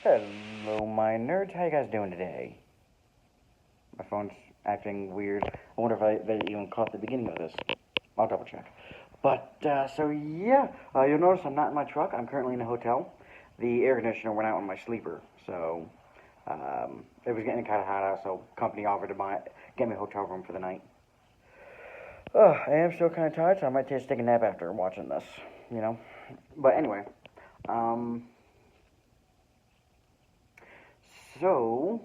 Hello, my nerds. How you guys doing today? My phone's acting weird. I wonder if they even caught the beginning of this. I'll double check. You'll notice I'm not in my truck. I'm currently in a hotel. The air conditioner went out on my sleeper, so it was getting kind of hot out, so company offered to get me a hotel room for the night. I am still kind of tired, so I might take a nap after watching this, you know? But anyway, so,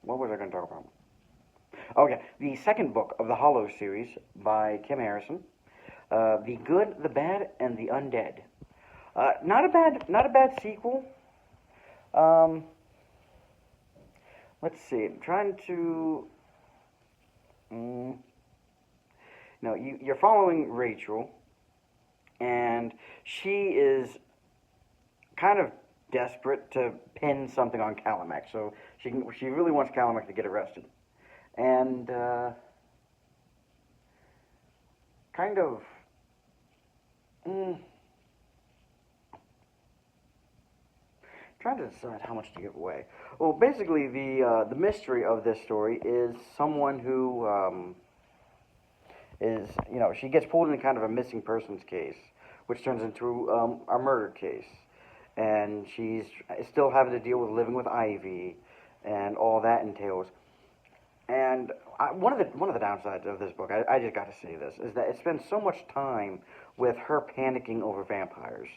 what was I going to talk about? Oh yeah, the second book of the Hollow series by Kim Harrison, The Good, the Bad, and the Undead. Not a bad sequel. Let's see. I'm trying to. You're following Rachel, and she is kind of desperate to pin something on Calamek. So she really wants Calamek to get arrested. And kind of trying to decide how much to give away. Well, basically, the mystery of this story is someone who she gets pulled into kind of a missing persons case, which turns into a murder case, and she's still having to deal with living with Ivy, and all that entails. And one of the downsides of this book, I just got to say this, is that it spends so much time with her panicking over vampires.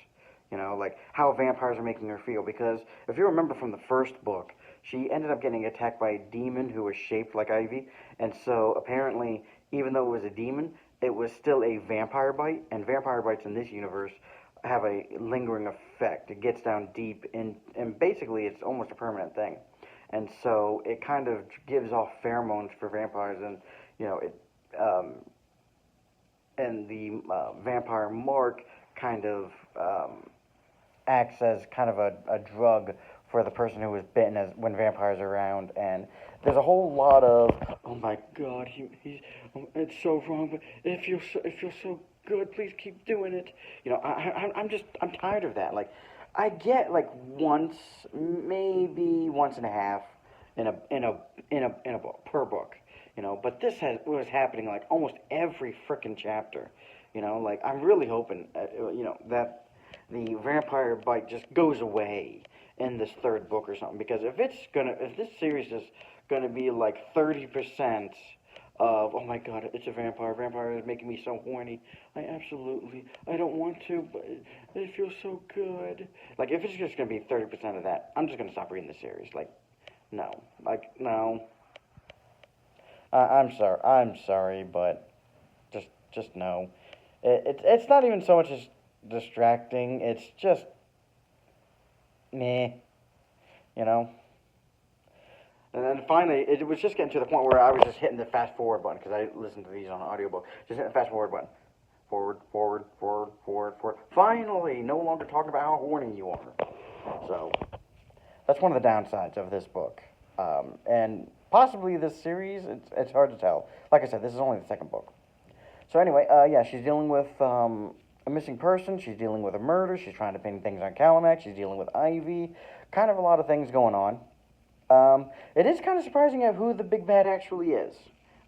Like how vampires are making her feel. Because if you remember from the first book, she ended up getting attacked by a demon who was shaped like Ivy. And so apparently, even though it was a demon, it was still a vampire bite. And vampire bites in this universe have a lingering effect. It gets down deep, and basically it's almost a permanent thing. And so it kind of gives off pheromones for vampires, and the vampire mark kind of acts as kind of a drug for the person who was bitten when vampires are around. And there's a whole lot of, oh my God, it's so wrong, but it feels so good. Please keep doing it. I'm tired of that. Like, I get like once, maybe once and a half in a book per book, But this was happening like almost every frickin' chapter, Like, I'm really hoping, that the vampire bite just goes away in this third book or something. Because if this series is gonna be like 30% of, oh my God, it's a vampire is making me so horny. I don't want to, but it feels so good. Like, if it's just gonna be 30% of that, I'm just gonna stop reading the series. Like, no. I'm sorry, but just no. It's not even so much as distracting. It's just meh, And then finally, it was just getting to the point where I was just hitting the fast forward button, because I listen to these on an audiobook. Just hitting the fast forward button. Forward. Finally, no longer talking about how horny you are. So, that's one of the downsides of this book. And possibly this series, it's hard to tell. Like I said, this is only the second book. So anyway, she's dealing with a missing person. She's dealing with a murder. She's trying to pin things on Calamek. She's dealing with Ivy. Kind of a lot of things going on. It is kind of surprising at who the big bad actually is.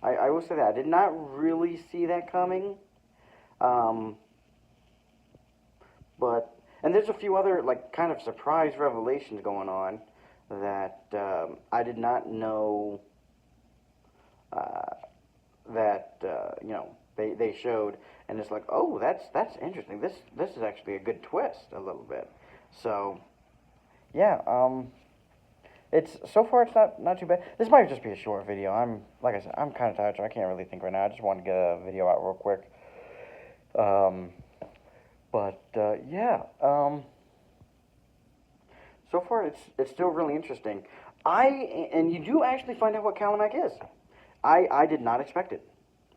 I will say that. I did not really see that coming. And there's a few other, like, kind of surprise revelations going on that I did not know they showed, and it's like, oh, that's interesting. This is actually a good twist a little bit. So, yeah, it's not too bad. This might just be a short video. Like I said, I'm kind of tired, so I can't really think right now. I just wanted to get a video out real quick. So far it's still really interesting. And you do actually find out what Calamek is. I did not expect it.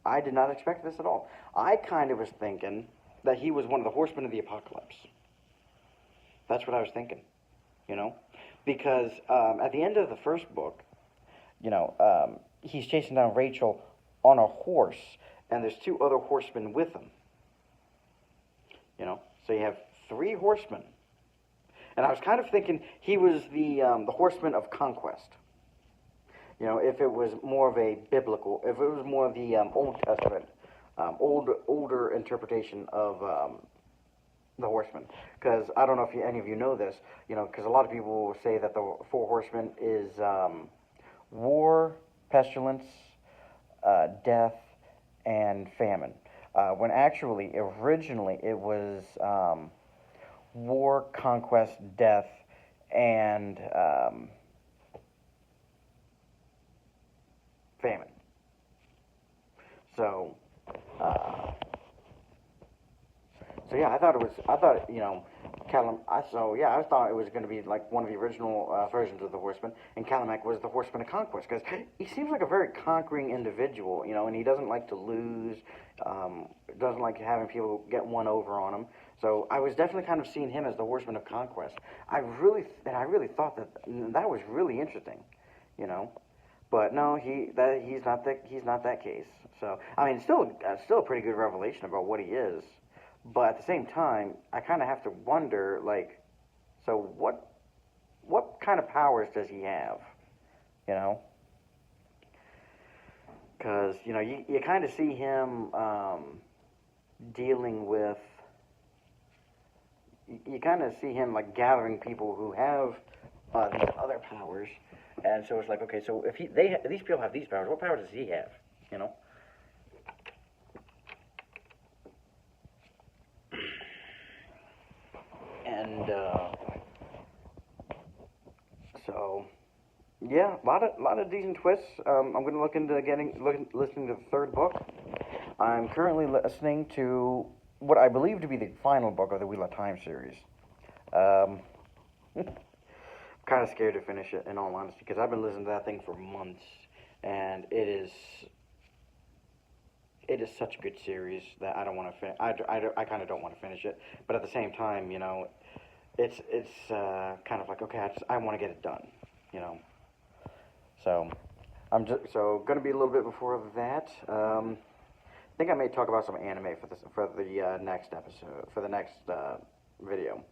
I did not expect this at all. I kind of was thinking that he was one of the horsemen of the apocalypse. That's what I was thinking, Because at the end of the first book, he's chasing down Rachel on a horse, and there's two other horsemen with him. So you have three horsemen. And I was kind of thinking he was the horseman of conquest. You know, if it was more of a biblical, if it was more of the Old Testament, older interpretation of the horsemen. Because I don't know if any of you know this, you know, because a lot of people will say that the four horsemen is war, pestilence, death, and famine. When actually, originally, it was war, conquest, death, and famine. So, uh, so yeah, I thought, you know, I thought it was going to be like one of the original versions of the Horseman, and Calimac was the Horseman of Conquest, because he seems like a very conquering individual, you know, and he doesn't like to lose, doesn't like having people get one over on him. So I was definitely kind of seeing him as the Horseman of Conquest. I really thought that was really interesting, you know. But no, he's not that case. So I mean, still a pretty good revelation about what he is. But at the same time, I kind of have to wonder, like, so what kind of powers does he have? You know, because you know you kind of see him dealing with. You kind of see him like gathering people who have these other powers, and so it's like, okay, so if these people have these powers, what powers does he have? You know. And so, yeah, lot of decent twists. I'm going to look into listening to the third book. I'm currently listening to what I believe to be the final book of the Wheel of Time series. I'm kind of scared to finish it, in all honesty, because I've been listening to that thing for months, and it is such a good series that I don't want to finish. I kind of don't want to finish it, but at the same time, you know, it's kind of like, okay, I want to get it done, you know. So gonna be a little bit before that. I think I may talk about some anime for the next episode, for the next video.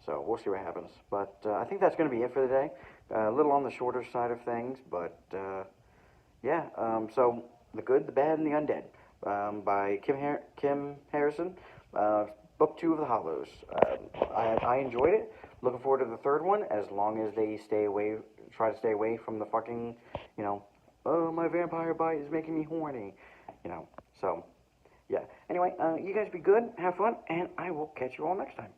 So we'll see what happens. But I think that's gonna be it for today. A little on the shorter side of things, but yeah. So The Good, the Bad, and the Undead by Kim Harrison. Book 2 of The Hollows. I enjoyed it. Looking forward to the third one, as long as they try to stay away from the fucking, you know, oh, my vampire bite is making me horny, you know. So, yeah. Anyway, you guys be good, have fun, and I will catch you all next time.